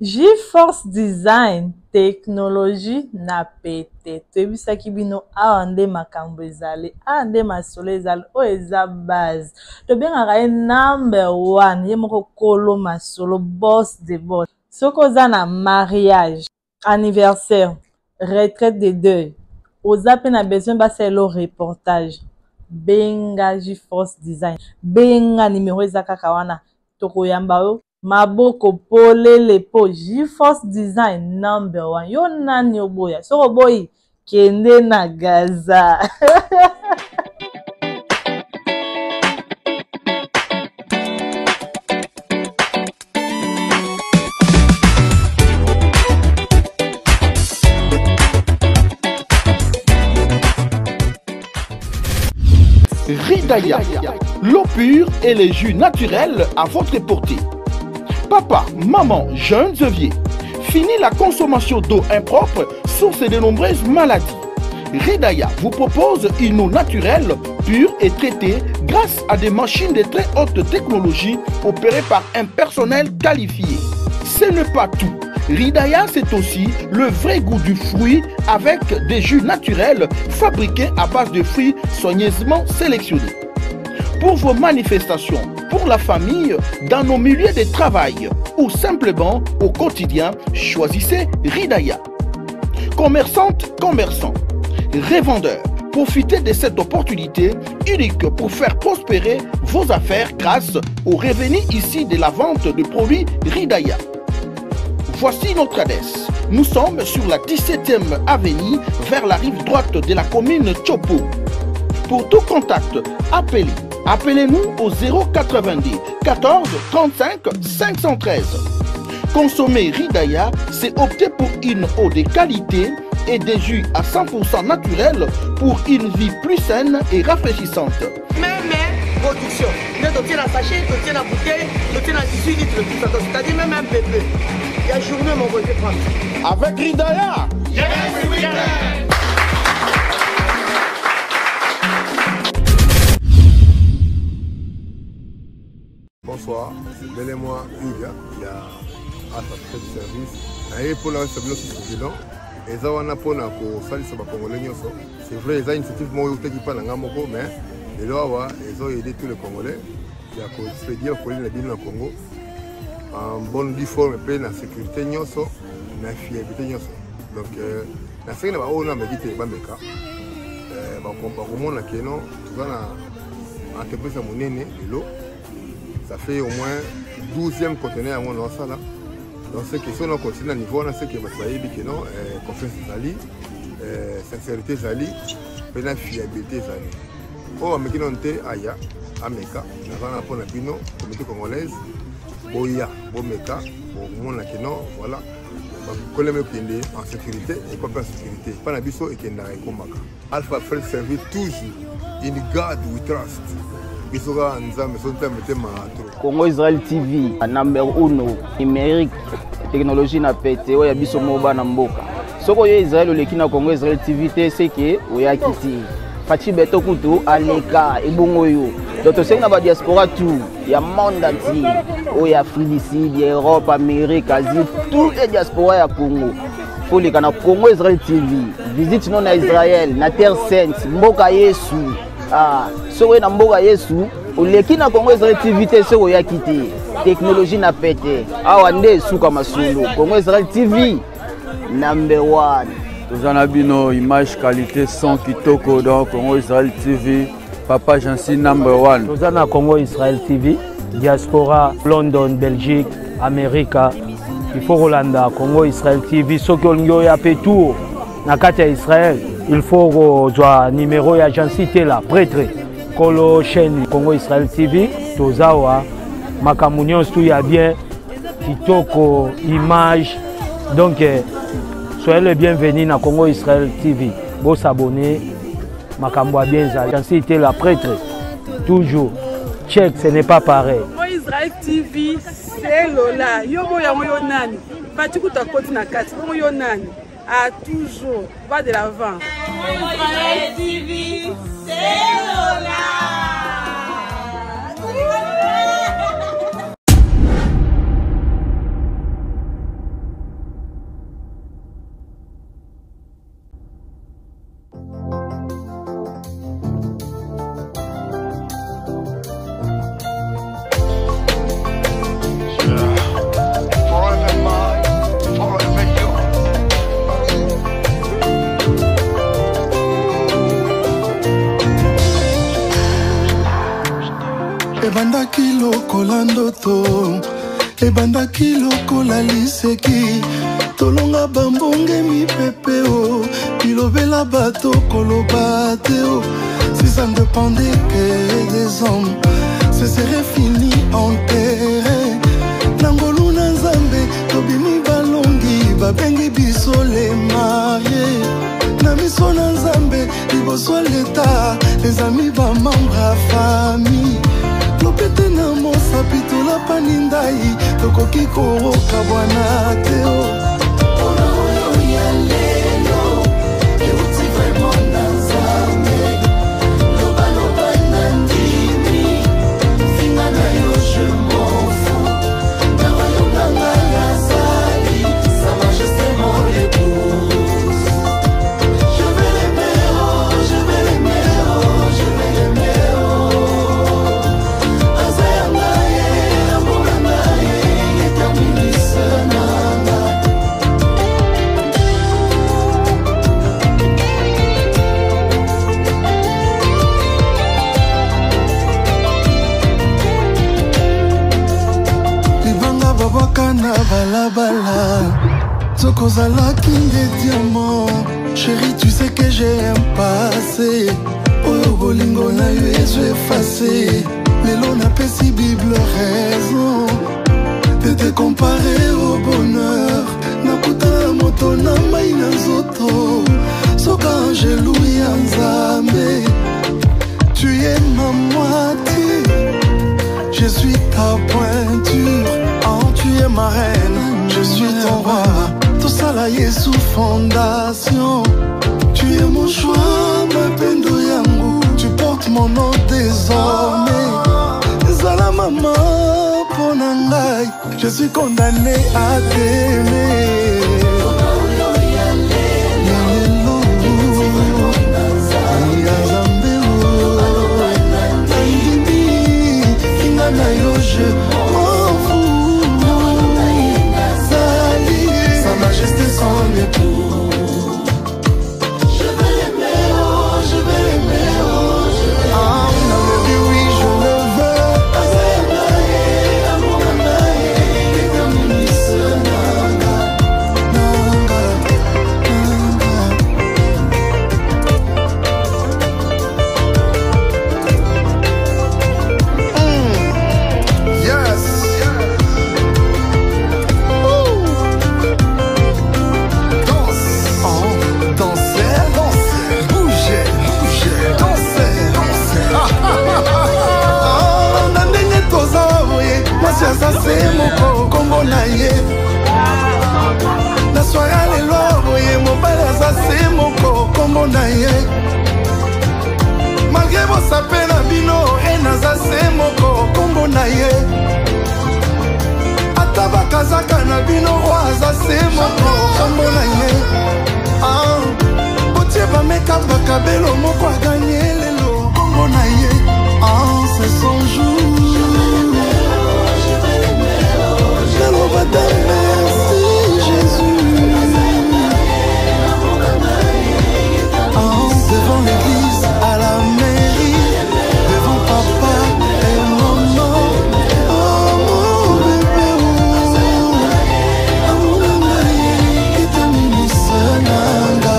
GeForce Design technologie na pete toyebisaki bino awa nde makambo ezali awa nde masolo ezali oyo eza base tobengaka ye #1 ye moko kolo masolo boss de boss soki oza na mariage anniversaire retraite de deuil oza pe na besoin basalela reportage benga GeForce Design benga nimero eza kaka wana tokoyamba yo maboko polele po GeForce Design #1 yo nani oboya soko oboyi kende na Gaza. Ridaya, l'eau pure et les jus naturels à votre portée. Papa, maman, jeunes et vieux, fini la consommation d'eau impropre, source de nombreuses maladies. Ridaya vous propose une eau naturelle, pure et traitée grâce à des machines de très haute technologie opérées par un personnel qualifié. Ce n'est pas tout. Ridaya, c'est aussi le vrai goût du fruit avec des jus naturels fabriqués à base de fruits soigneusement sélectionnés. Pour vos manifestations, pour la famille, dans nos milieux de travail ou simplement au quotidien, choisissez Ridaya. Commerçantes, commerçants, revendeurs, profitez de cette opportunité unique pour faire prospérer vos affaires grâce aux revenus issus de la vente de produits Ridaya. Voici notre adresse. Nous sommes sur la 17e avenue vers la rive droite de la commune Chopo. Pour tout contact, appelez-nous au 090 14 35 513. Consommer Ridaya, c'est opter pour une eau de qualité et des jus à 100% naturels pour une vie plus saine et rafraîchissante. Production. Nous tiens la sachet, nous tiens la bouteille, nous tiens la 18 litres, c'est-à-dire même un bébé. Il y a journée, mon côté prendre. Avec Ridaya, yes, we can. Bonsoir, donnez-moi Hugues, il y a Alpha Trade Service. Et pour la service de bilan, et ça on a pour la salle sur le Congolais. C'est vrai, ils ont une initiative qui parle en Gamoko, mais ils ont aidé tous les Congolais. Il y a expédié le Congo en bonne forme et en sécurité, en fiabilité. Donc, la scène on a médité Bameka. Entreprise à Monene, ça fait au moins 12e conteneur à mon là. Donc, c'est que si on continue à niveau, on sait que non, confiance Zali, sincérité Zali, la fiabilité Zali. Oh, mais qui n'ont été aya, Ameka, nous avons appris la Bino, communauté congolaise, Boya, Bomeka, bon, voilà. En sécurité et pas en sécurité. Pas la biso et qui est là. Alpha Trade Service toujours. In God we trust. Congo Israel TV, #1 numérique, technologie na pété, oya biso moba na mboka. Soko yo Israel oleki na Congo Israel TV te seke oya kiti. Fachi beto kutu aleka ebongo yo. Donc c'est na ba diaspora tout, ya monde entier, oya Afrique, Europe, Amérique, Asie, tout les diaspora ya Congo. Pour les na Congo Israel TV, visite non na Israël, na Terre Sainte, mboka Yesu. Ah, sowe na mboka Yesu, oleki na Congo Israel TV te sowe ya kiti. Technologie na pété. Awa nde suka masulu. Congo Israel TV #1. Tozana bino image qualité son kitoko donc Congo Israel TV. Papa Jansi #1. Tozana Congo Israel TV, diaspora London, Belgique, Amérique. Il faut Rolanda Congo Israel TV. Soki olingo ya petou na kati ya Israël. Il faut que numéro ya Jansi la prêtre Kolo chaîne Congo Israel TV. Tozawa makamunion tout ya bien kitoko image. Donc soyez le bienvenu na Congo Israel TV. Bon s'abonner. Makambo bien ça. Jansi la prêtre. Toujours. Check, ce n'est pas pareil. Congo Israel TV, c'est Lola. Yo yo nani. Pati kuta koti na kati. Yo nani. À toujours, va de l'avant. Israel TV, c'est Lola. ebandaki lokola ndoto, ebandaki lokola liseki, tolonga bambonge mipepe o, bilobela bato koloba te o. Si ça ne dépendait que des hommes, ce serait fini enterré. Nangolu na nzambe, tobimi balongi, babengi biso les mariés. Na miso na nzambe, liboso l'État, les amis ba membre famille. Lopete na mosapi tola panindai, tokoki koroka bwana te o. Ona oyo ya lelo, euti vraiment na nzambe. Loba loba nandimi, finga na yo je m'en fous. Na walonga nga yazali, sa majesté mon épouse. Je vais l'aimer, oh, je vais l'aimer, oh, je vais l'aimer, oh. Azayanga ye, amoranga ye, eterminise nanga. Libanga babaka na balabala, Zokozalaki des diamants. Chérie, tu sais que j'ai un passé. Oh, bolingo na yo effacé. Lelo n'a pas si Bible raison de te comparer au bonheur. Nakuta moto na mai na zoto. Soka angelou ya nzambe. Tu es ma moitié. Je suis ta pointure. Oh, tu es ma reine. Je suis ton roi. Tout ça là y est sous fondation. Tu es mon choix, ma pendo yangu. Tu portes mon nom désormais. Zala maman, ponangai. Je suis condamné à t'aimer. Je m'en fous. Sa majesté son époux. Je vais l'aimer, oh, je vais l'aimer, oh, je vais l'aimer. Ah, oui, je le veux. Moko kombo na ye na soya lelo boye mobali aza se moko kombo na ye malgré bosape na bino enaza se moko kombo na ye ata bakazaka na bino o aza se moko kombo na ye botie bameka bakabelo moko aganye lelo kombo na ye c'est son jour. Merci Jésus. Devant l'église, à la mairie, devant papa et maman. Oh mon bébé, oh mon mari, qui t'a mis sananga.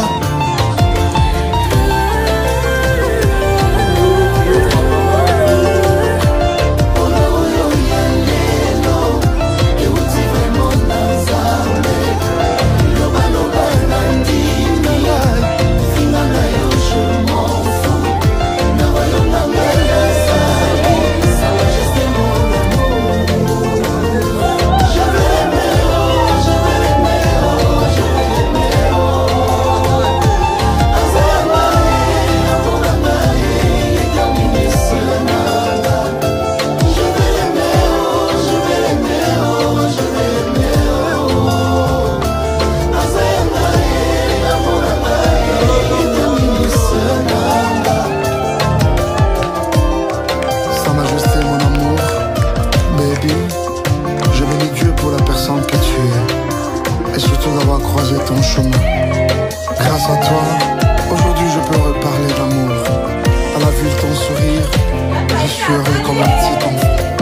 Ton chemin. Grâce à toi, aujourd'hui je peux reparler d'amour. À la vue de ton sourire, je suis heureux comme un petit enfant.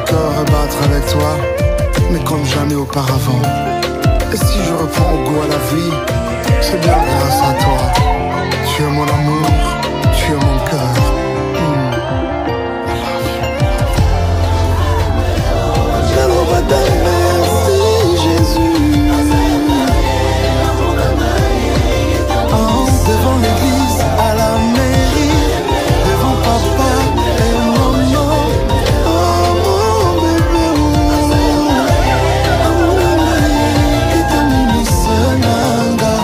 cœur battre avec toi, mais comme jamais auparavant. Et si je reprends goût à la vie, c'est bien grâce à toi. Tu es mon amour, tu es mon cœur. Merci Jésus. Devant l'église, à la mairie, devant papa et maman. Oh mon bébé, oh, et ta mini senanga.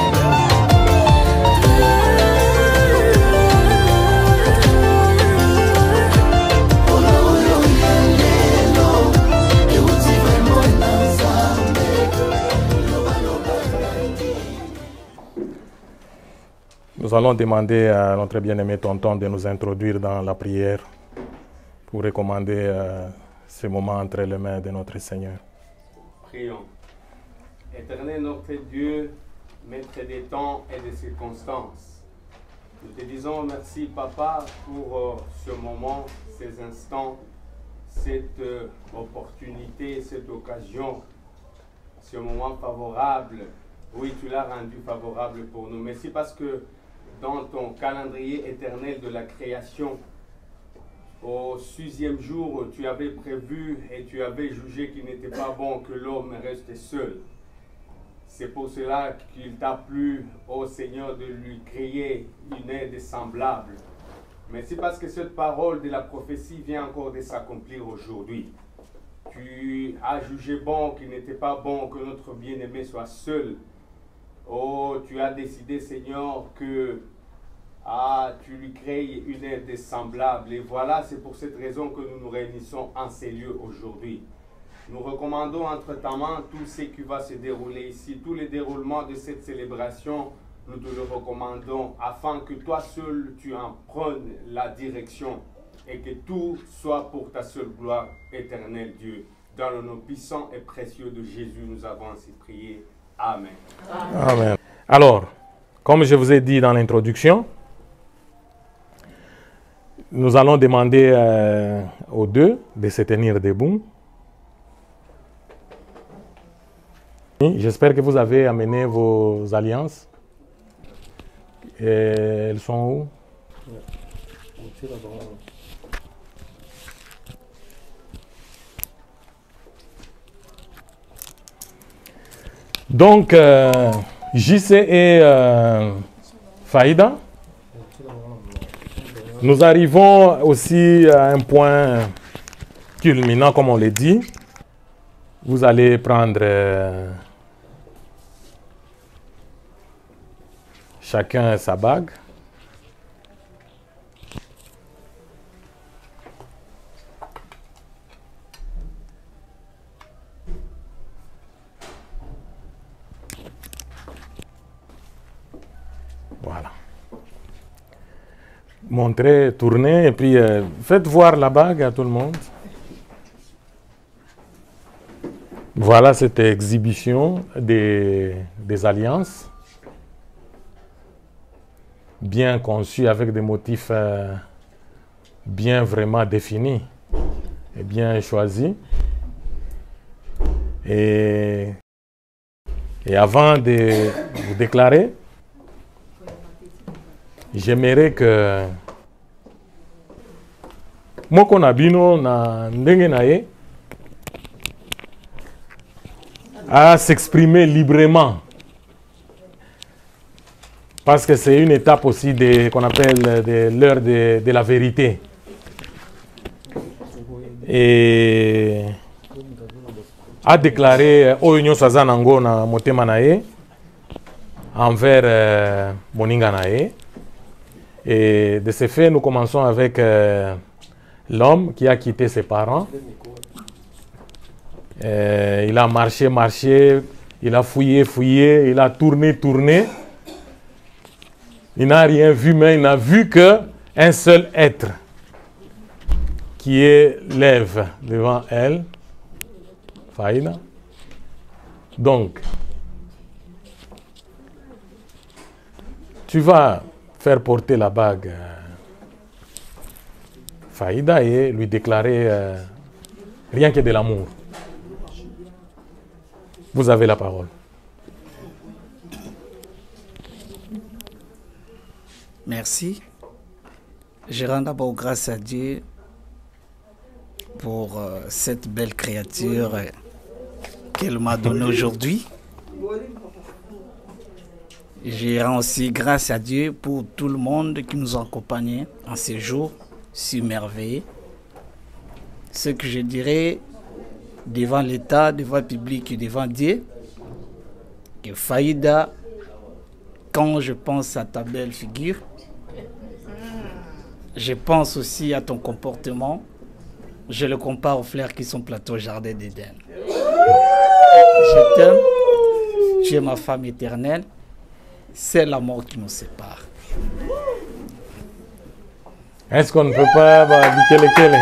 Nous allons demander à notre bien-aimé tonton de nous introduire dans la prière pour recommander ce moment entre les mains de notre Seigneur. Prions. Éternel notre Dieu, maître des temps et des circonstances, nous te disons merci, Papa, pour ce moment, ces instants, cette opportunité, cette occasion, ce moment favorable. Oui, tu l'as rendu favorable pour nous. Merci parce que dans ton calendrier éternel de la création, au 6e jour, tu avais prévu et tu avais jugé qu'il n'était pas bon que l'homme reste seul. C'est pour cela qu'il t'a plu, ô Seigneur, de lui créer une aide semblable. Merci parce que cette parole de la prophétie vient encore de s'accomplir aujourd'hui. Tu as jugé bon qu'il n'était pas bon que notre bien-aimé soit seul. Oh, tu as décidé, Seigneur, que tu lui crées une aide semblable. Et voilà, c'est pour cette raison que nous nous réunissons en ces lieux aujourd'hui. Nous recommandons entre ta main tout ce qui va se dérouler ici, tous les déroulements de cette célébration, nous te le recommandons afin que toi seul tu en prennes la direction et que tout soit pour ta seule gloire éternelle, Dieu. Dans le nom puissant et précieux de Jésus, nous avons ainsi prié. Amen. Amen. Alors, comme je vous ai dit dans l'introduction, nous allons demander aux deux de se tenir debout. J'espère que vous avez amené vos alliances. Et elles sont où? Donc, JC et Faïda, nous arrivons aussi à un point culminant, comme on l'a dit. Vous allez prendre chacun sa bague. Voilà. Montrez, tournez et puis faites voir la bague à tout le monde. Voilà cette exhibition des alliances, bien conçue avec des motifs bien vraiment définis et bien choisis. Et avant de vous déclarer, j'aimerais que moko na bino na ndenge na ye à s'exprimer librement. Parce que c'est une étape aussi qu'on appelle l'heure de la vérité. Et à déclarer Oyo Sazanango na motema na ye envers Moninga na ye. Et de ce fait, nous commençons avec l'homme qui a quitté ses parents. Il a marché, il a fouillé, il a tourné. Il n'a rien vu, mais il n'a vu qu'un seul être qui lève devant elle, Faïda. Donc, tu vas faire porter la bague Faïda et lui déclarer rien que de l'amour. Vous avez la parole. Merci. Je rends d'abord grâce à Dieu pour cette belle créature qu'elle m'a donnée aujourd'hui. Je rends aussi grâce à Dieu pour tout le monde qui nous a accompagnés en ces jours si merveilleux. Ce que je dirais devant l'État, devant le public et devant Dieu, que Faïda, quand je pense à ta belle figure, je pense aussi à ton comportement. Je le compare aux fleurs qui sont plateau au jardin d'Éden. Je t'aime, tu es ma femme éternelle. C'est la mort qui nous sépare. Est-ce qu'on ne peut pas dire lequel?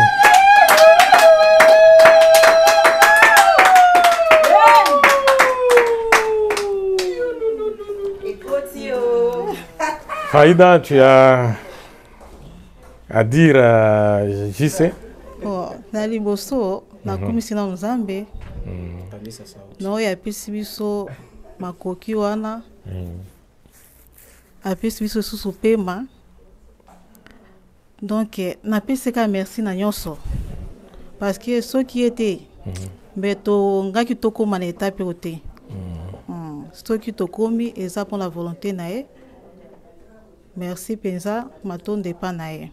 Faïda, tu as à dire à JC? Oh, nali boso na komisi na Nzambe. No ya pisi biso makoki wana. Apesi biso susu pema. Donc na pesi ka merci na nyonso. Parce que ce qui était beto ngaki tokoma na étape ote. Ce qui tokomi eza pour la volonté na e. Merci penza matonde pa na e.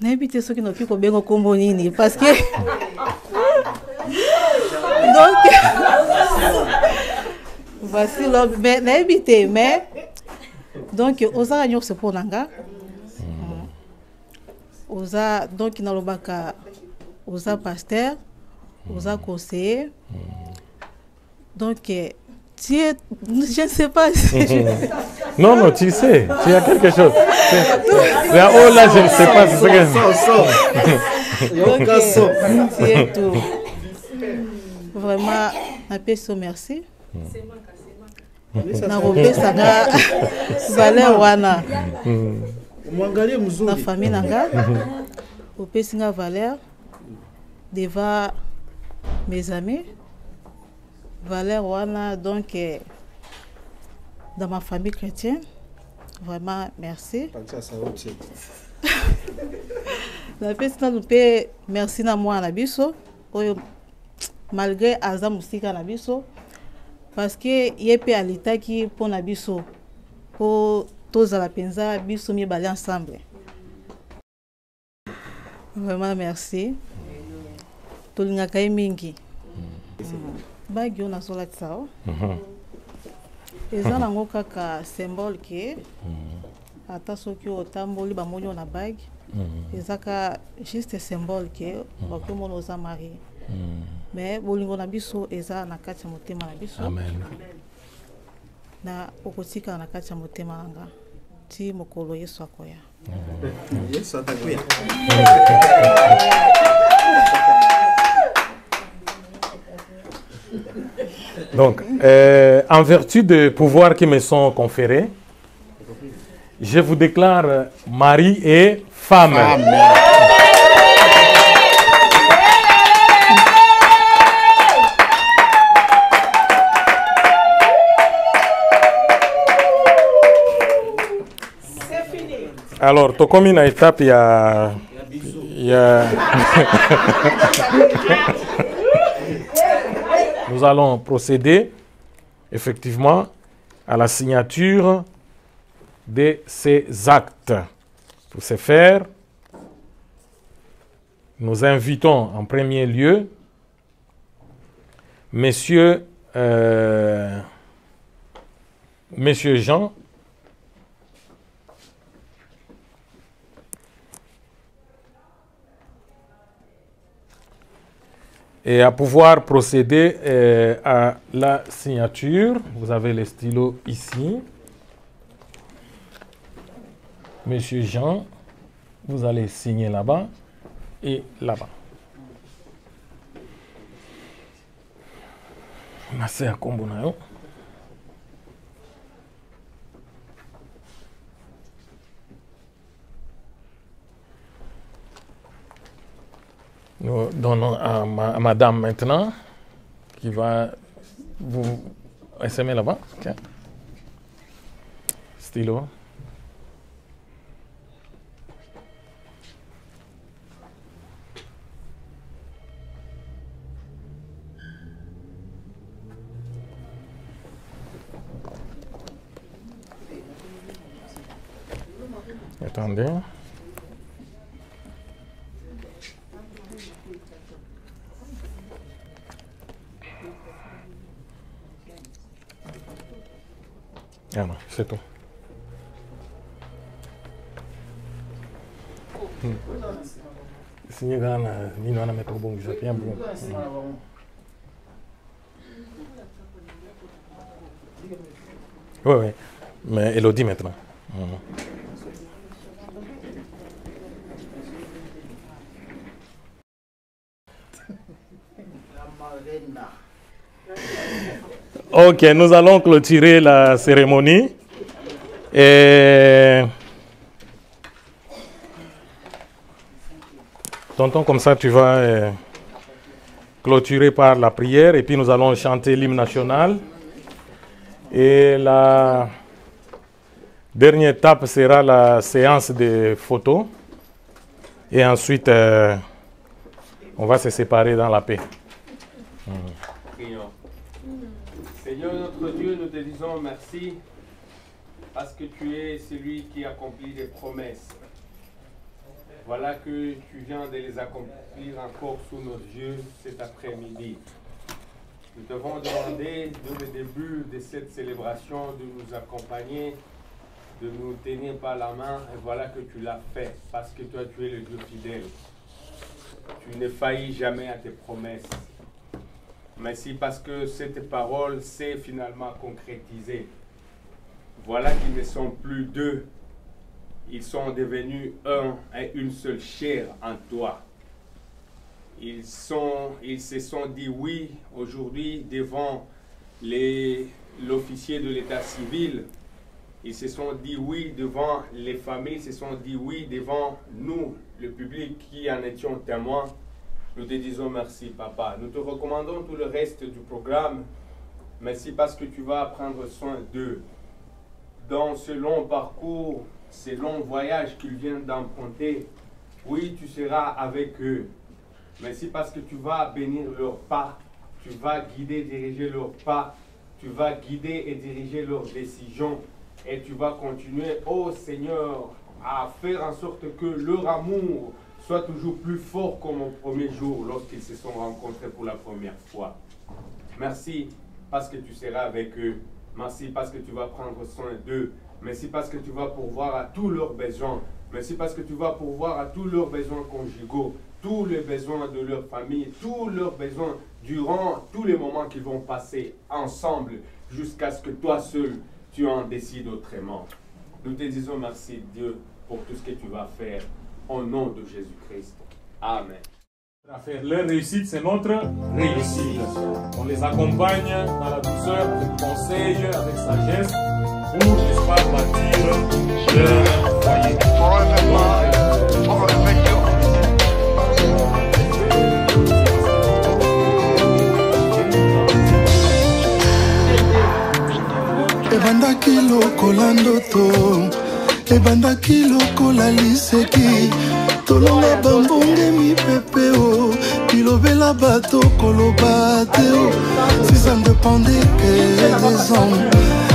N'habitez ceux qui n'ont plus combien de combonini parce que donc voici l'homme mais n'habitez mais donc osa agno se pour nanga osa donc na lobaka osa pasteur osa conseiller donc je ne sais pas si Non, non, tu sais, tu as quelque chose. Là, oh là, je ne sais pas ce que tout. Vraiment, un peu merci. Na robé sanga valeur wana. Na famille nanga. Opé singa valeur devant mes amis. Valeur wana donc dans ma famille chrétienne, vraiment merci. La personne nous paie merci na moi na biso, malgré aza musika na biso, parce que yepe à l'état qui pour na biso, pour tous à la penza biso mi bali ensemble. Vraiment merci. Tolinga kai mingi. Bagyo na sola tsao. Eza nango kaka symbole ke ata soki otamboli bamoni na bague eza ka juste symbole ke bakomona oza marié mais bolingo na biso eza na kati ya motema na biso. Amen. Na okotika na kati ya motema nanga ti mokolo Yesu akoya. Yesu atakuya. Donc, en vertu des pouvoirs qui me sont conférés, je vous déclare mari et femme. Amen. C'est fini. Alors, tu comme une étape, il y a... Nous allons procéder effectivement à la signature de ces actes. Pour ce faire, nous invitons en premier lieu Monsieur Jean et à pouvoir procéder à la signature. Vous avez les stylos ici. Monsieur Jean, vous allez signer là-bas et là-bas. Merci à Kombonayo. Nous donnons à madame maintenant, qui va vous SMR là-bas. Okay. Stylo. Attendez. Ah non, c'est tout. Signé dans la ligne, on a mis au bon, j'ai bien bon. Oui, oui. Mais Elodie maintenant. Ok, nous allons clôturer la cérémonie. Et tonton, comme ça, tu vas clôturer par la prière et puis nous allons chanter l'hymne national. Et la dernière étape sera la séance de photos. Et ensuite, on va se séparer dans la paix. Prions. Seigneur notre Dieu, nous te disons merci parce que tu es celui qui accomplit des promesses. Voilà que tu viens de les accomplir encore sous nos yeux cet après-midi. Nous devons demander dès le début de cette célébration de nous accompagner, de nous tenir par la main, et voilà que tu l'as fait, parce que toi tu es le Dieu fidèle. Tu ne faillis jamais à tes promesses. Merci parce que cette parole s'est finalement concrétisée. Voilà qu'ils ne sont plus deux. Ils sont devenus un et une seule chair en toi. Ils se sont dit oui aujourd'hui devant l'officier de l'état civil. Ils se sont dit oui devant les familles, ils se sont dit oui devant nous, le public qui en étions témoins. Nous te disons merci, Papa. Nous te recommandons tout le reste du programme. Merci parce que tu vas prendre soin d'eux. Dans ce long parcours, ce long voyage qu'ils viennent d'emprunter, oui, tu seras avec eux. Merci parce que tu vas bénir leurs pas. Tu vas guider, diriger leurs pas. Tu vas guider et diriger leurs décisions. Et tu vas continuer, oh Seigneur, à faire en sorte que leur amour soit toujours plus fort comme au premier jour lorsqu'ils se sont rencontrés pour la première fois. Merci parce que tu seras avec eux. Merci parce que tu vas prendre soin d'eux. Merci parce que tu vas pourvoir à tous leurs besoins. Merci parce que tu vas pourvoir à tous leurs besoins conjugaux, tous les besoins de leur famille, tous leurs besoins durant tous les moments qu'ils vont passer ensemble jusqu'à ce que toi seul, tu en décides autrement. Nous te disons merci Dieu pour tout ce que tu vas faire. Au nom de Jésus-Christ. Amen. Leur réussite, c'est notre réussite. On les accompagne dans la douceur, avec conseil, avec sagesse, pour, n'est-ce pas, bâtir leur foyer. ebandaki lokola ndoto ebandaki lokola liseki tolonga bambonge mipepe o bilobela bato koloba te o si ça ne dépendait que des hommes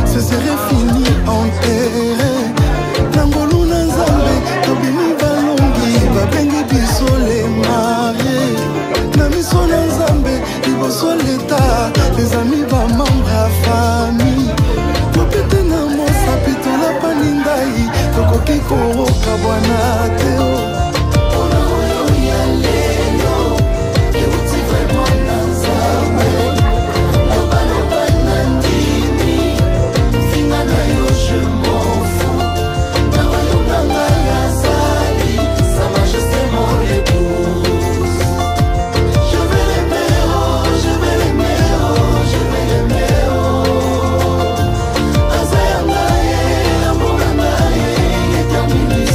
ce serait fini enterré nangolu na nzambe tobimi balongi babengi biso le marie na miso na nzambe liboso leta les amis bamembre ya famille topete na mosapi tolapani ndai tokoki koroka bwana te o mpona oyo ya lelo euti vraimen na nzambe lobaloba na ndimi finga na yo je m'en fous na walunga ngai azali sa majesté mon épouse je vais l'aimer oh je vais l'aimer oh je vais l'aimer oh azaya ngai amour ngai éternel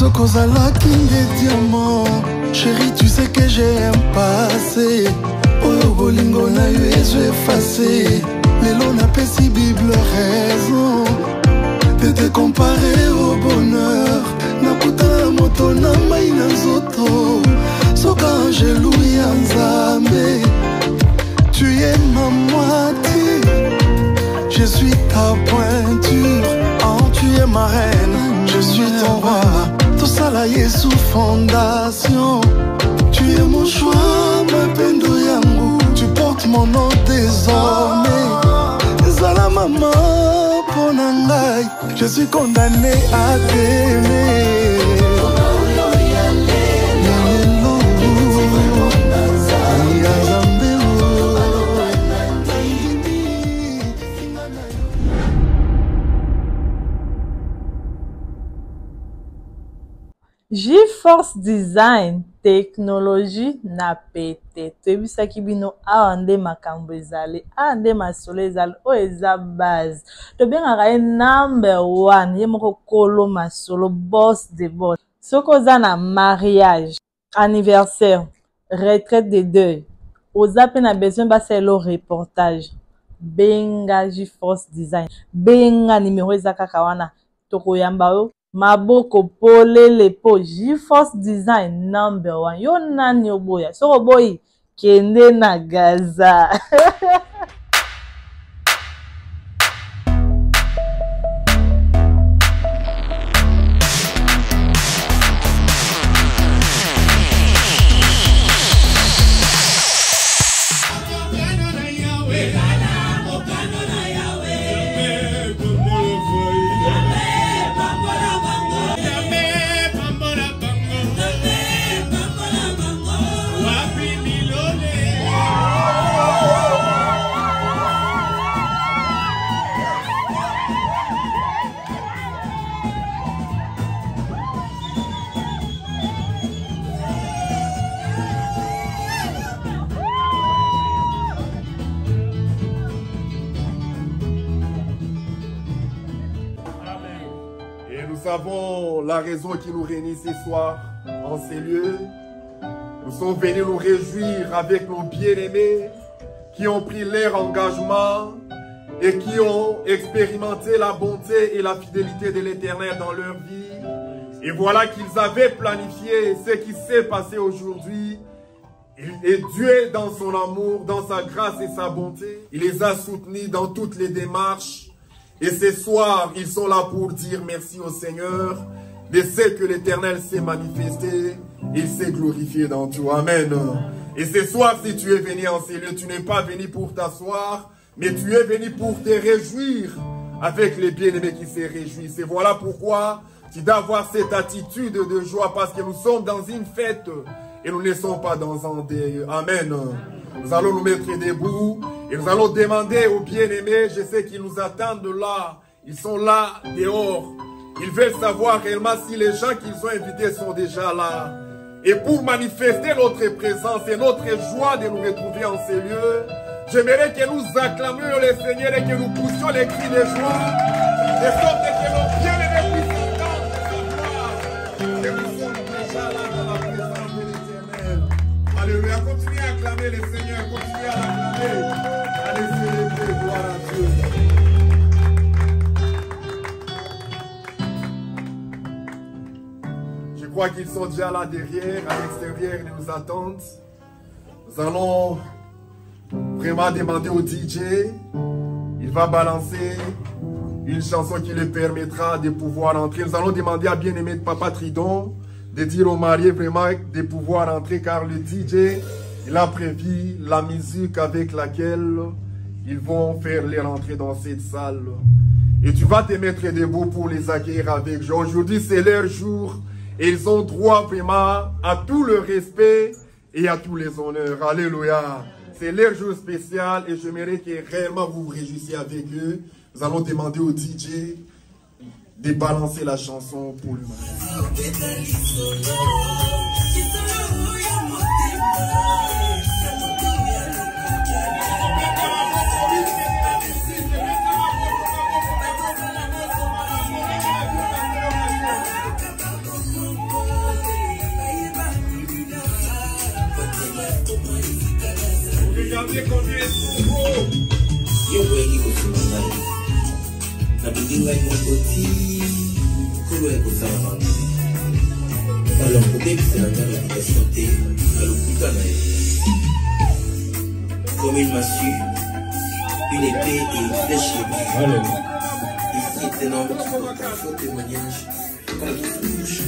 sokozalaki nde diamant. Chérie, tu sais que j'ai un passé. Oyo bolingo na yo ezo effacé. Lelo napesi Bible raison de te comparer au bonheur. Nakuta moto na mai na nzoto. Soka angelouia nzambe. Tu es ma moitié, je suis ta pointure. Oh, tu es ma reine, je suis ton roi. Tout ça là est sous fondation. Tu es mon choix, ma pendo yangu. Tu portes mon nom désormais. Zala maman, ponangai. Je suis condamné à t'aimer. G-Force Design technologie na pete toyebisaki bino awa nde makambo ezali awa nde masolo ezali oyo eza base tobengaka ye #1 ye moko kolo masolo boss de boss soki oza na mariage anniversaire retraite de deuil oza mpe na besoin basalelo reportage benga G-Force Design benga nimero eza kaka wana tokoyamba yo maboko polele po G-Force Design #1 yo nani oboya soko boyi kende na Gaza. Nous savons la raison qui nous réunit ce soir en ces lieux. Nous sommes venus nous réjouir avec nos bien-aimés qui ont pris leur engagement et qui ont expérimenté la bonté et la fidélité de l'Éternel dans leur vie. Et voilà qu'ils avaient planifié ce qui s'est passé aujourd'hui. Et Dieu, dans son amour, dans sa grâce et sa bonté, il les a soutenus dans toutes les démarches. Et ce soir, ils sont là pour dire merci au Seigneur de ce que l'Éternel s'est manifesté. Il s'est glorifié dans toi. Amen. Et ce soir, si tu es venu en ces lieux, tu n'es pas venu pour t'asseoir, mais tu es venu pour te réjouir avec les bien-aimés qui se réjouissent. Et voilà pourquoi tu dois avoir cette attitude de joie, parce que nous sommes dans une fête et nous ne sommes pas dans un deuil. Amen. Nous allons nous mettre debout et nous allons demander aux bien-aimés, je sais qu'ils nous attendent là, ils sont là dehors. Ils veulent savoir réellement si les gens qu'ils ont invités sont déjà là. Et pour manifester notre présence et notre joie de nous retrouver en ces lieux, j'aimerais que nous acclamions le Seigneur et que nous poussions les cris de joie, de sorte que nos bien-aimés puissent entendre sa gloire. Et nous sommes déjà là dans la présence de l'Éternel. Alléluia. Continuez à acclamer le Seigneur, continuez à l'acclamer. Allez célébrer, gloire à Dieu. Je crois qu'ils sont déjà là derrière, à l'extérieur, ils nous attendent. Nous allons vraiment demander au DJ, il va balancer une chanson qui lui permettra de pouvoir entrer. Nous allons demander à bien-aimé de Papa Tridon de dire aux mariés vraiment de pouvoir entrer, car le DJ, il a prévu la musique avec laquelle ils vont faire leur entrée dans cette salle. Et tu vas te mettre debout pour les accueillir avec joie. Aujourd'hui, c'est leur jour et ils ont droit vraiment à tout le respect et à tous les honneurs. Alléluia. C'est leur jour spécial et j'aimerais que réellement vous vous réjouissiez avec eux. Nous allons demander au DJ de balancer la chanson pour le mariage. Regardez combien ils sont beaux. Yo wengi kusimamai na bidinga mokoti kolo ya kozala bango alors kobebisela nga réputation te na lokuta na ye comme il m'a su une épée et une flèche ici est un homme qui porte un faux témoignage contre son bouche.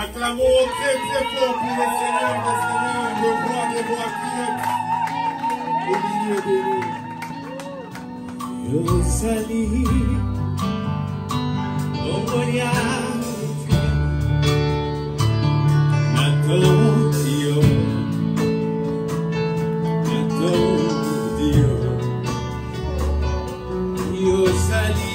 Acclamons très très fort pour le Seigneur des Seigneurs, le roi des rois qui est au milieu de nous. Yo sali, Omonia, Matotio, Matotio, Yo sali.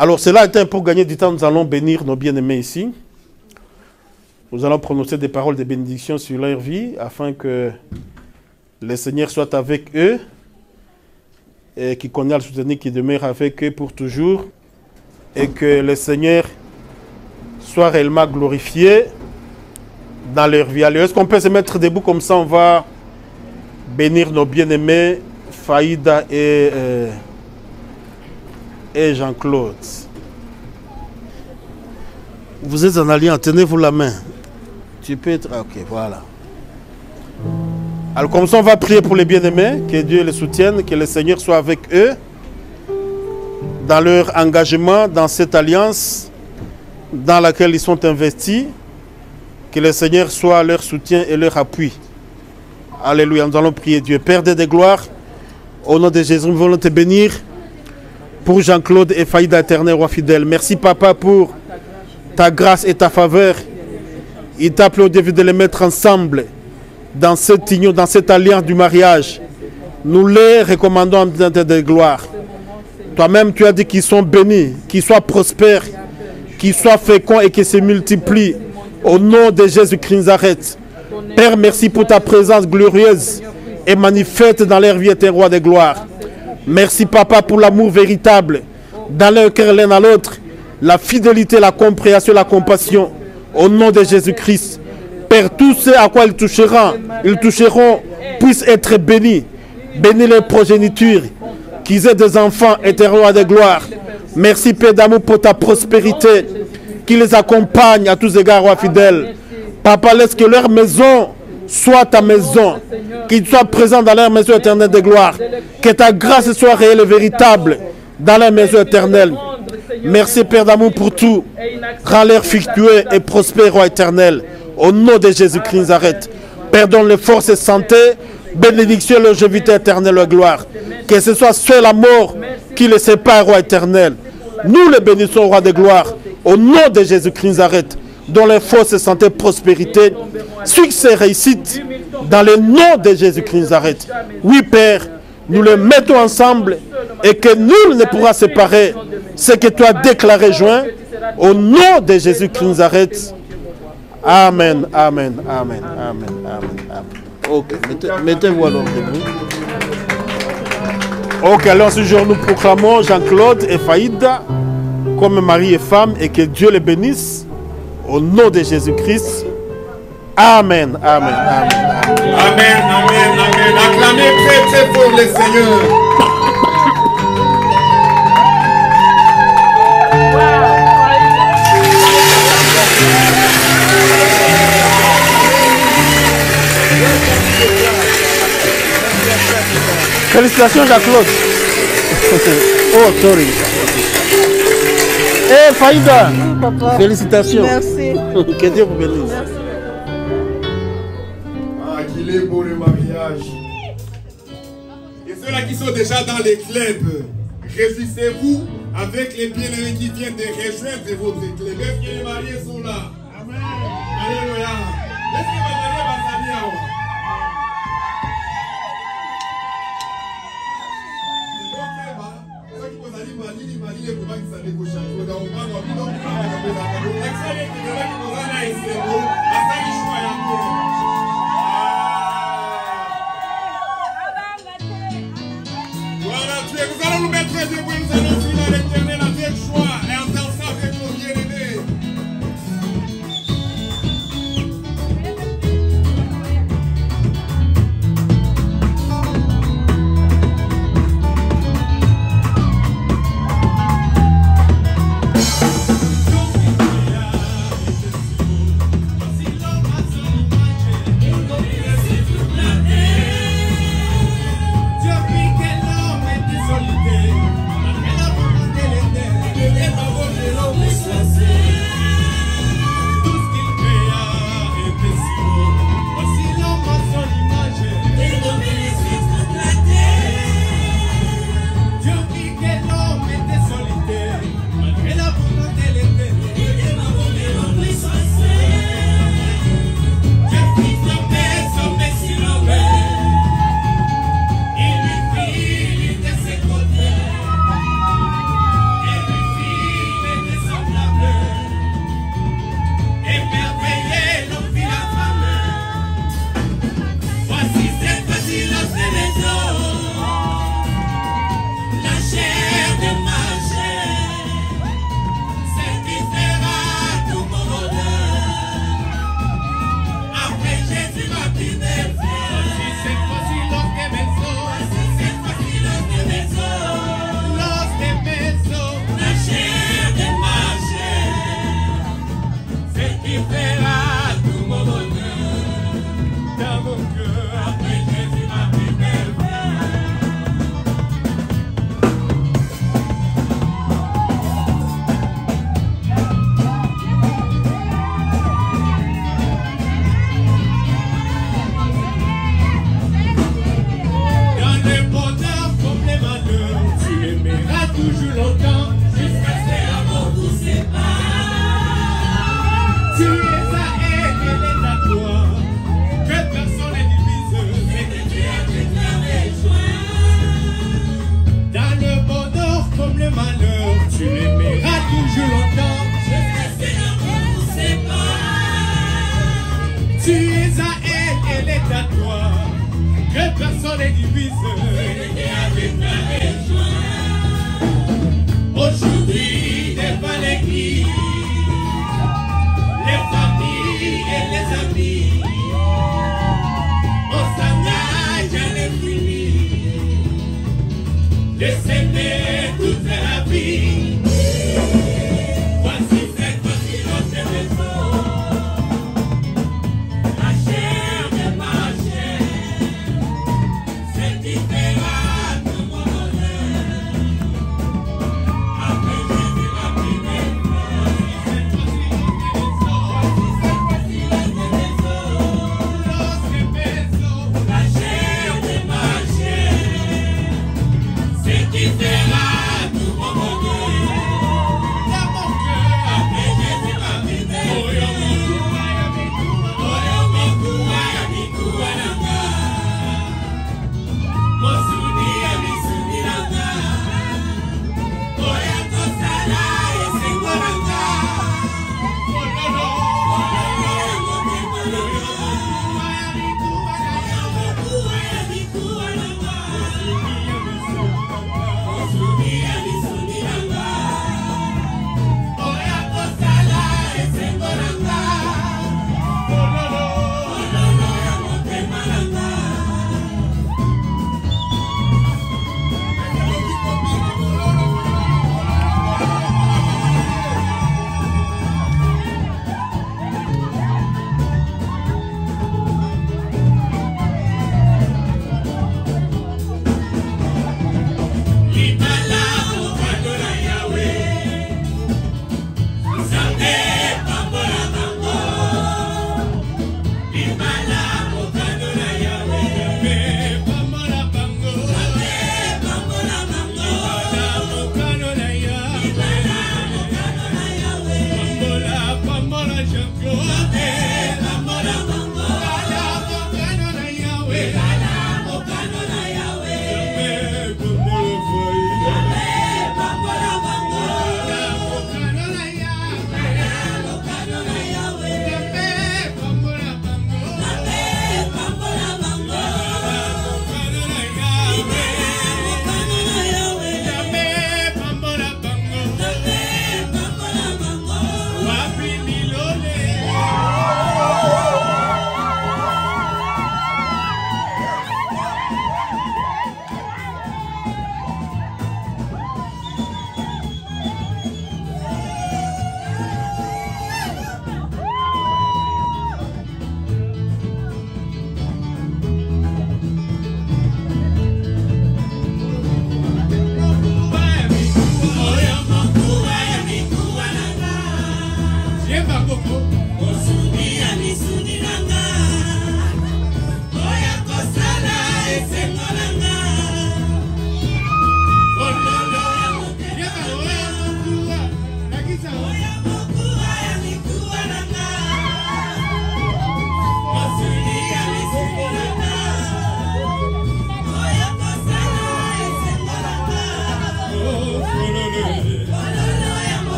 Alors, cela étant pour gagner du temps, nous allons bénir nos bien-aimés ici. Nous allons prononcer des paroles de bénédiction sur leur vie afin que le Seigneur soit avec eux et qu'il connaisse le soutenir qui demeure avec eux pour toujours et que le Seigneur soit réellement glorifié dans leur vie. Alors, est-ce qu'on peut se mettre debout comme ça? On va bénir nos bien-aimés Faïda et Jean-Claude. Vous êtes en alliance, tenez-vous la main. Tu peux être... Ok, voilà. Alors comme ça, on va prier pour les bien-aimés, que Dieu les soutienne, que le Seigneur soit avec eux dans leur engagement, dans cette alliance dans laquelle ils sont investis, que le Seigneur soit leur soutien et leur appui. Alléluia, nous allons prier Dieu. Père de gloire, au nom de Jésus, nous voulons te bénir pour Jean-Claude et Faïda éternel, roi fidèle. Merci Papa pour ta grâce et ta faveur. Il t'a appelé au début de les mettre ensemble dans cette union, dans cette alliance du mariage. Nous les recommandons en disant de gloire. Toi-même, tu as dit qu'ils sont bénis, qu'ils soient prospères, qu'ils soient féconds et qu'ils se multiplient. Au nom de Jésus-Christ Nazareth. Père, merci pour ta présence glorieuse et manifeste dans leur vie, tes rois de gloire. Merci, Papa, pour l'amour véritable dans leur cœur l'un à l'autre, la fidélité, la compréhension, la compassion. Au nom de Jésus-Christ. Père, tous ceux à quoi ils toucheront, puissent être bénis. Bénis les progénitures, qu'ils aient des enfants et tes rois de gloire. Merci, Père d'amour, pour ta prospérité, qui les accompagne à tous égards, roi fidèle. Papa, laisse que leur maison soit ta maison, qu'ils soient présents dans leur maison éternelle de gloire, que ta grâce soit réelle et véritable dans leur maison éternelle. Merci, Père d'amour, pour tout. Rends-leur fructueux et prospère, roi éternel. Au nom de Jésus-Christ Nazareth. Père, donne les forces et santé, bénédiction, longévité éternelle et gloire. Que ce soit seul la mort qui les sépare, roi éternel. Nous les bénissons, roi de gloire. Au nom de Jésus-Christ Nazareth. Donne les forces et santé, prospérité, succès, réussite. Dans le nom de Jésus-Christ Nazareth. Oui, Père, nous les mettons ensemble et que nul ne pourra séparer ce que tu as déclaré joint. Au nom de Jésus-Christ Nazareth. Amen, amen, amen, amen, amen, amen. Ok, mettez-vous alors debout. Ok, alors ce jour nous proclamons Jean-Claude et Faïda comme mari et femme et que Dieu les bénisse. Au nom de Jésus-Christ. Amen, amen, amen. Amen, amen, amen. Acclamez très très fort le Seigneur. Félicitations, Jean-Claude. Oh, sorry. Eh, Faïda. Papa. Félicitations. Merci. Que Dieu vous bénisse. Ah, qu'il est beau le mariage. Et ceux-là qui sont déjà dans les clubs, réjouissez-vous avec les bien-aimés qui viennent de rejoindre votre club. Est-ce que les mariés sont là? Amen. Alléluia. Est-ce que les mariés vont s'allier? Nous allons nous mettre debout, nous allons finir à l'éternel avec joie et en dansant avec nos bien-aimés. elle est à toi, que personne ne divise. Aujourd'hui, devant l'église, les familles et les amis, on s'engage à l'infini, de s'aimer toute la vie. Voici notre maison, la chair de ma chair, c'est différent de mon honneur. Après Jésus, la première fois, voici cette maison, la chair de ma chair, c'est différent de mon honneur.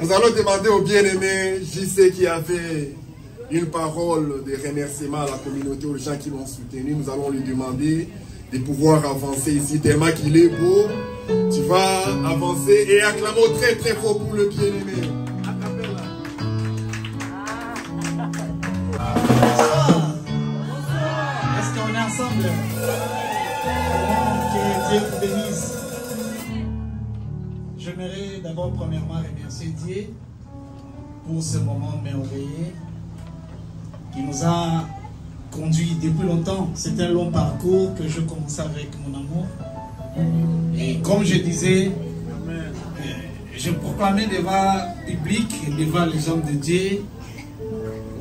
Nous allons demander au bien-aimé JC qui avait une parole de remerciement à la communauté, aux gens qui l'ont soutenu. Nous allons lui demander de pouvoir avancer ici, tellement qu'il est beau. Tu vas avancer et acclamons très très fort pour le bien-aimé. Est-ce qu'on est ensemble? Que Dieu vous bénisse. J'aimerais d'abord premièrement remercier Dieu pour ce moment merveilleux qui nous a conduit depuis longtemps. C'est un long parcours que je commence avec mon amour. Et comme je disais, je proclamais devant le public, devant les hommes de Dieu,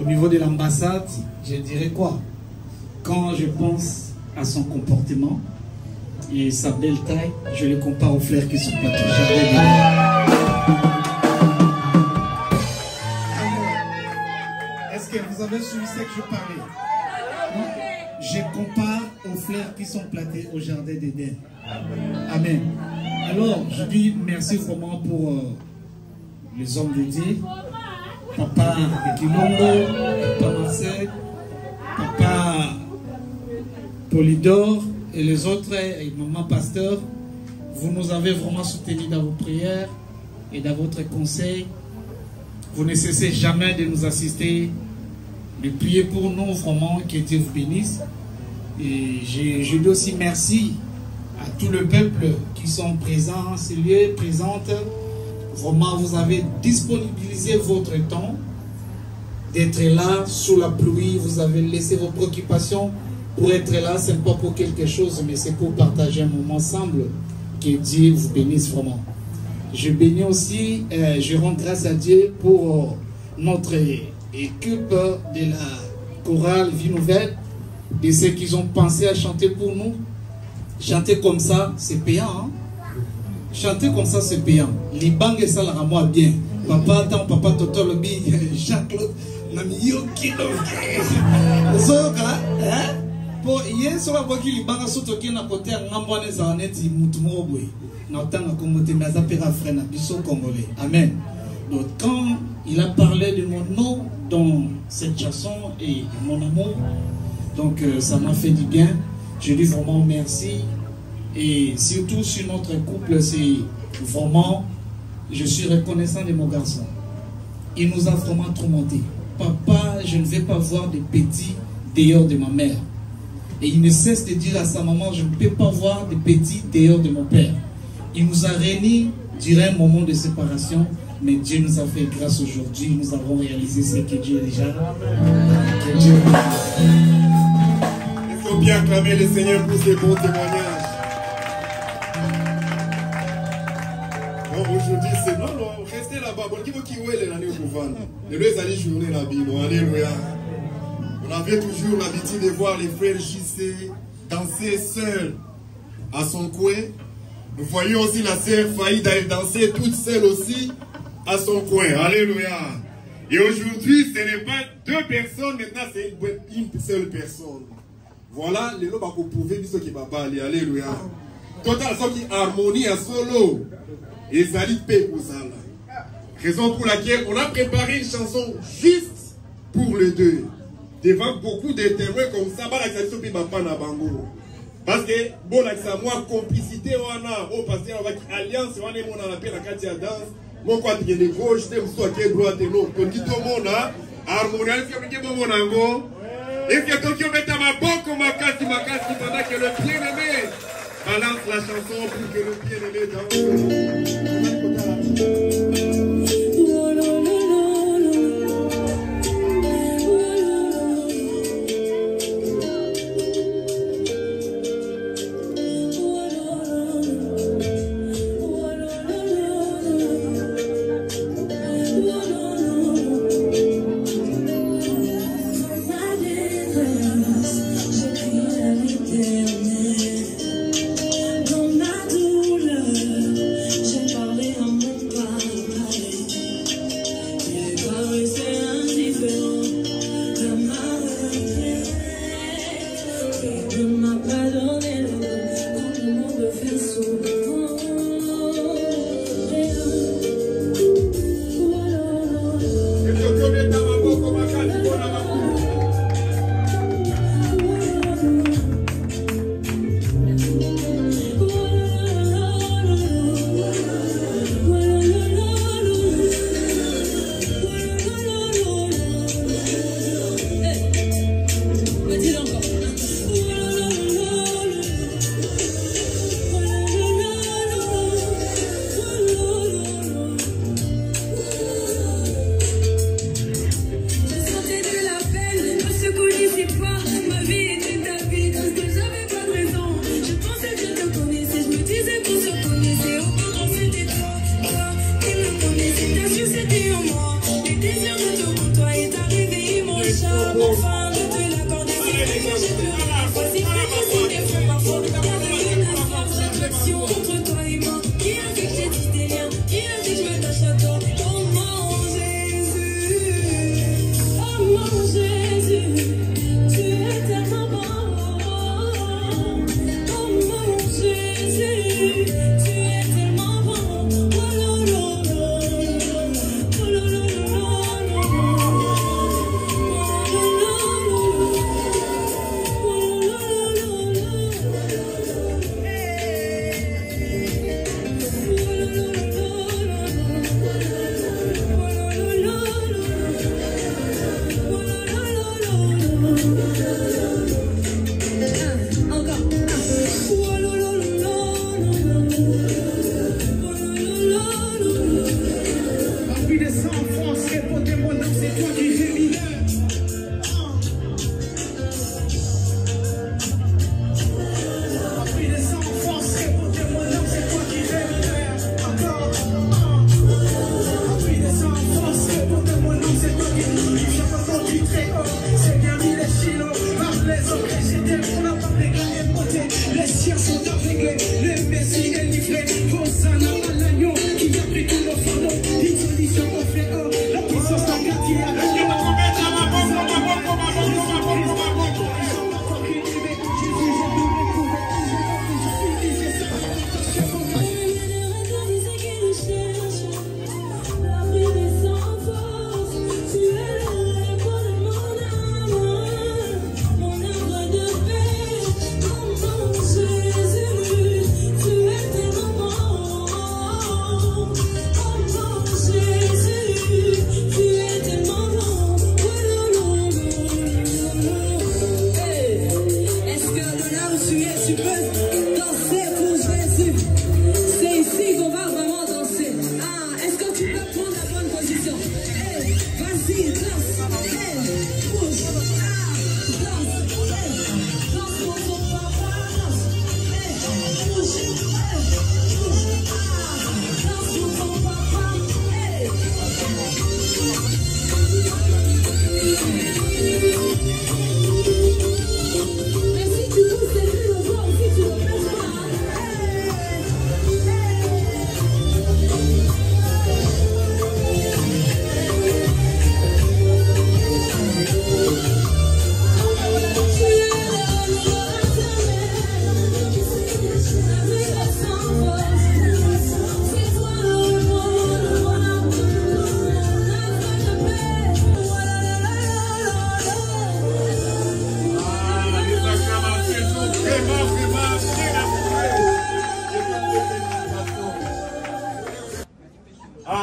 au niveau de l'ambassade, je dirais quoi? Quand je pense à son comportement et sa belle taille, je le compare aux fleurs qui sont plateau. Est-ce que vous avez suivi ce que je parlais? Je compare aux fleurs qui sont plantées au jardin d'Éden. Amen. Alors, je dis merci vraiment pour les hommes de Dieu. Papa Kilongo, Papa Marcel, Papa Polydore et les autres, et Maman Pasteur. Vous nous avez vraiment soutenus dans vos prières et dans votre conseil. Vous ne cessez jamais de nous assister, de prier pour nous, vraiment, que Dieu vous bénisse. Et je dis aussi merci à tout le peuple qui sont présents, ces lieux, présentes. Vraiment, vous avez disponibilisé votre temps d'être là sous la pluie. Vous avez laissé vos préoccupations pour être là. Ce n'est pas pour quelque chose, mais c'est pour partager un moment ensemble. Que Dieu vous bénisse vraiment. Je bénis aussi, je rends grâce à Dieu pour notre équipe de la chorale Vie Nouvelle, de ceux qui ont pensé à chanter pour nous. Chanter comme ça, c'est payant. Hein? Chanter comme ça, c'est payant. Les bangs, ça la moi bien. Papa, attends, papa, Toto, le bi, Jacques-Claude, Namiyo, Kilo. Hein? Pour hier, sur la voie qui les bangs, surtout qui n'a côté un emboît des années, dit Moutoumouroboui. N'entend la communauté, mais ça paiera frère, Nabiso Congolais. Amen. Donc, quand il a parlé de mon nom dans cette chanson et mon amour, donc ça m'a fait du bien. Je dis vraiment merci. Et surtout sur notre couple, c'est vraiment, je suis reconnaissant de mon garçon. Il nous a vraiment trop monté. Papa, je ne vais pas voir des petits dehors de ma mère. Et il ne cesse de dire à sa maman, je ne peux pas voir des petits dehors de mon père. Il nous a réunis durant un moment de séparation, mais Dieu nous a fait grâce aujourd'hui. Nous avons réalisé ce que Dieu déjà. Que Dieu... Il faut bien acclamer le Seigneur pour ses bons témoignages. Bon, aujourd'hui, c'est non, restez là-bas. Bon, qui veut qui est l'année au Bouvane? Le lieu est journée la Bible. Alléluia. On avait toujours l'habitude de voir les frères JC danser seuls à son coin. Nous voyons aussi la sœur Faïda danser toute seule aussi à son coin. Alléluia. Et aujourd'hui, ce n'est pas deux personnes, maintenant c'est une seule personne. Voilà, les lots qu'on pouvait dire ce qui va aller. Alléluia. Total, ce qui harmonie à solo. Et Zali paix aux Allah. Raison pour laquelle on a préparé une chanson juste pour les deux. Devant beaucoup de témoins comme ça, parce que bon, ça moi complicité on a au passé avec alliance on est mon appel la carte danse mon quoi de gauche de soit que droite non quand tout le monde a harmonie c'est que bon mon et que quand tu mets ma boque ma casse pendant que le bien-aimé balance la chanson pour que le bien-aimé danse. Dans ma douleur,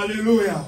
Alléluia.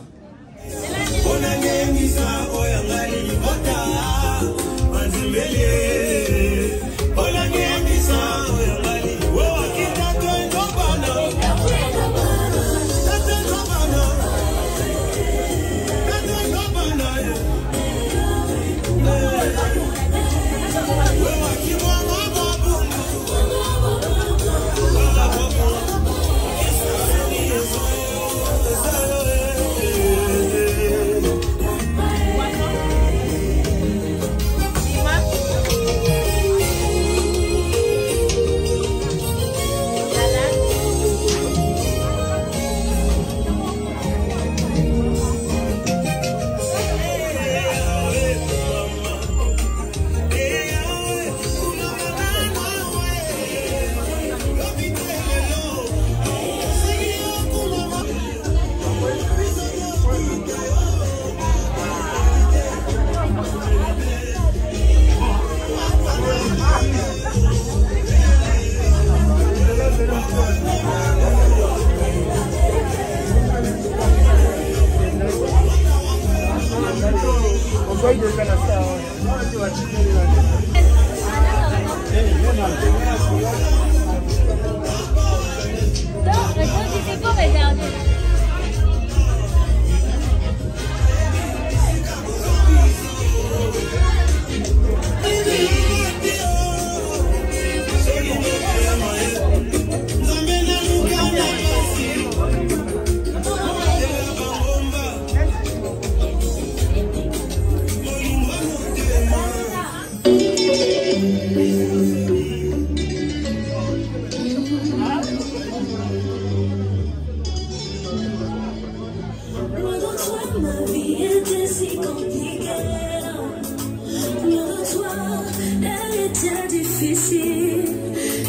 c'est difficile,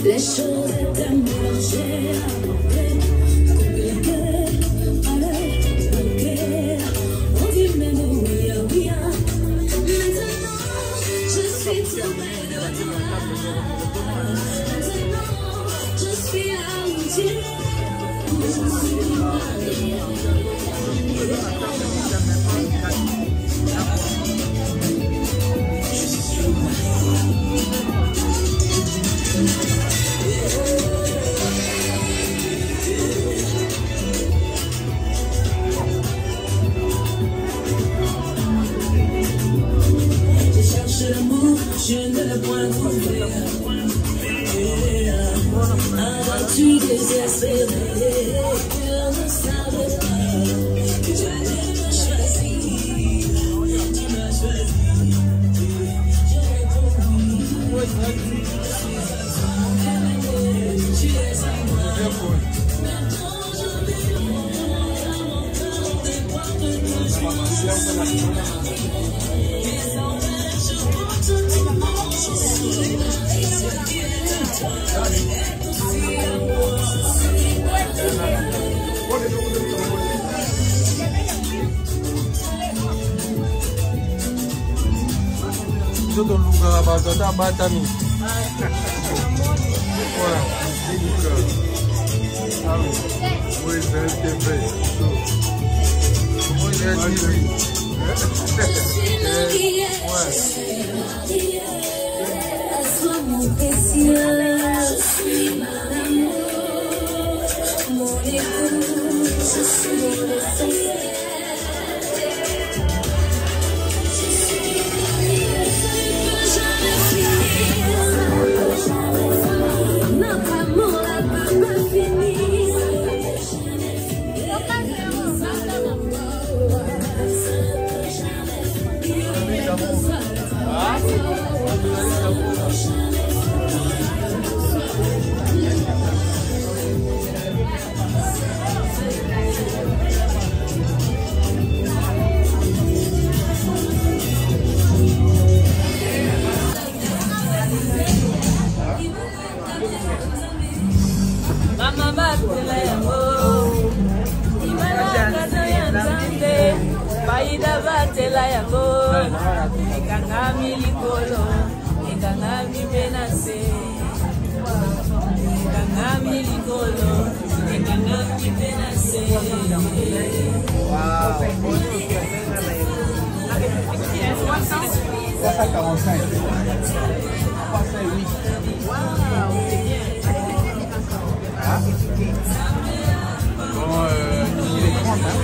les choses étaient mélangées, compliquées, allez, bloquées, on dit même oui, oui, maintenant je suis tombée de toi, maintenant je suis entière. Je cherche l'amour, je ne l'ai point trouvé. As-tu désespéré? Je ne savais pas que j'allais me choisir. Tu m'as choisi. Je réponds oui. Tu es à moi. Maintenant je vis le monde. Tes portes me choisissent. Mes envers, je porte tout le monde. Je suis ce qui est à toi. Todo lugar abaixo da batami. Voilà, oui, mon précieux, je suis mon amour, mon époux, je suis mon essentiel. Je suis notre amour n'a pas fini. Mama batela yango, imala kato ya nzambe, baida batela yango, ekangami likolo, ekangami menase, ekangami likolo, ekangami menase. Bon, il est 30, hein.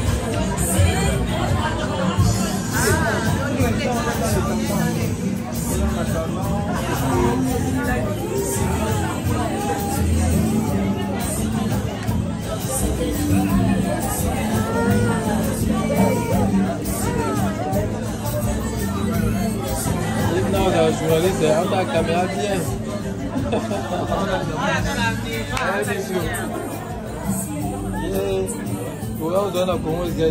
Non, la journaliste, on a la caméra bien. C'est sûr. On donne la Congo TV.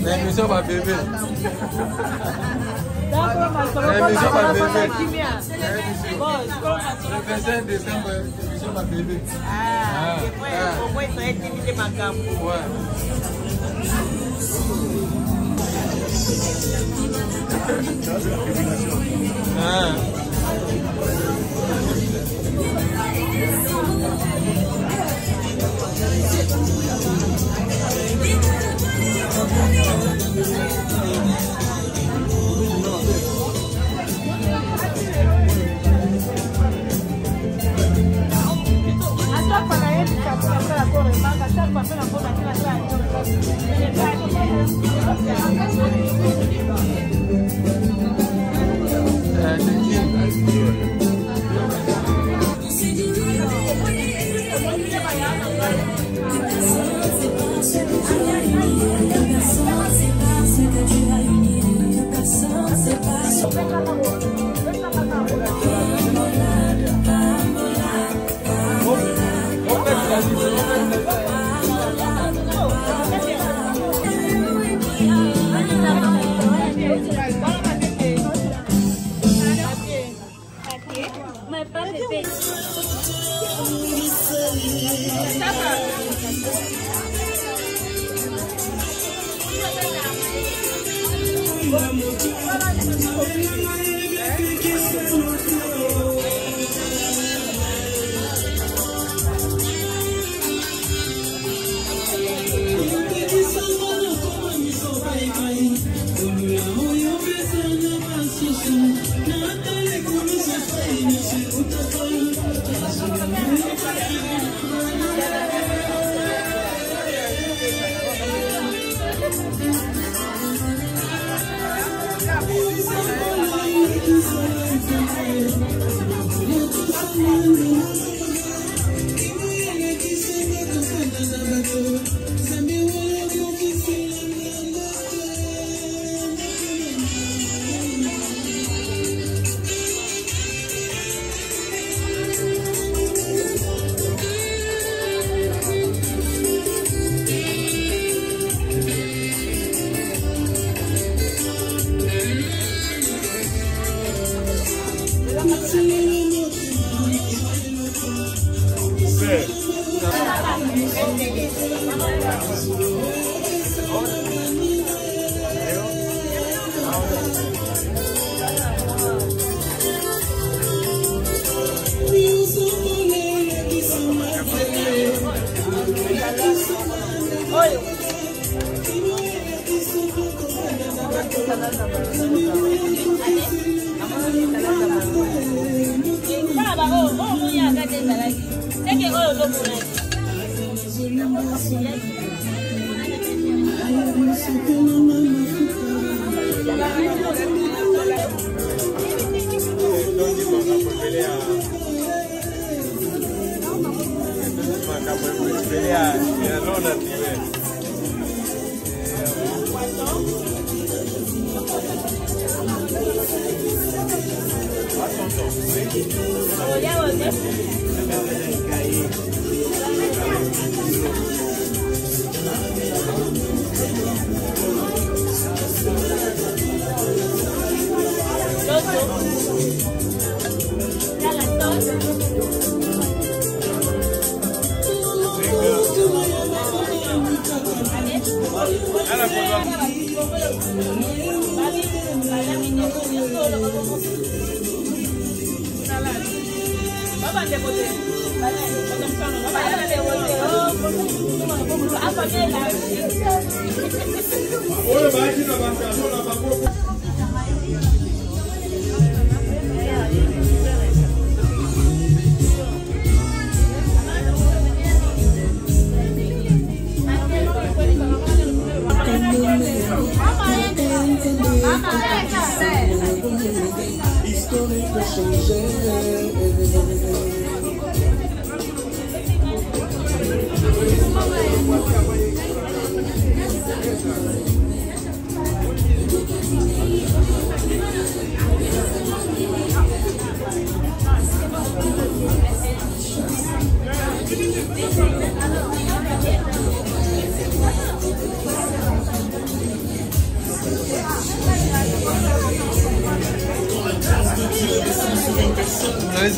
L'émission va bébé. L'émission va bébé. Le 25 décembre, l'émission va bébé. Au moins, ça a été mis ma gamme.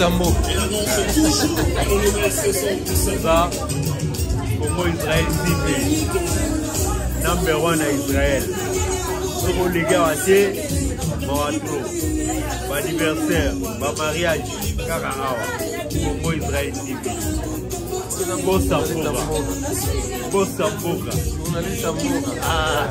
Zambo. Ça, Congo Israël TV, number 1 à Israël. Soko les gars à thé, Moratro, anniversaire, mariage, Kara Congo Israël TV. Bossa Mboka. Journaliste Mboka. Ah.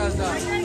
Gaza.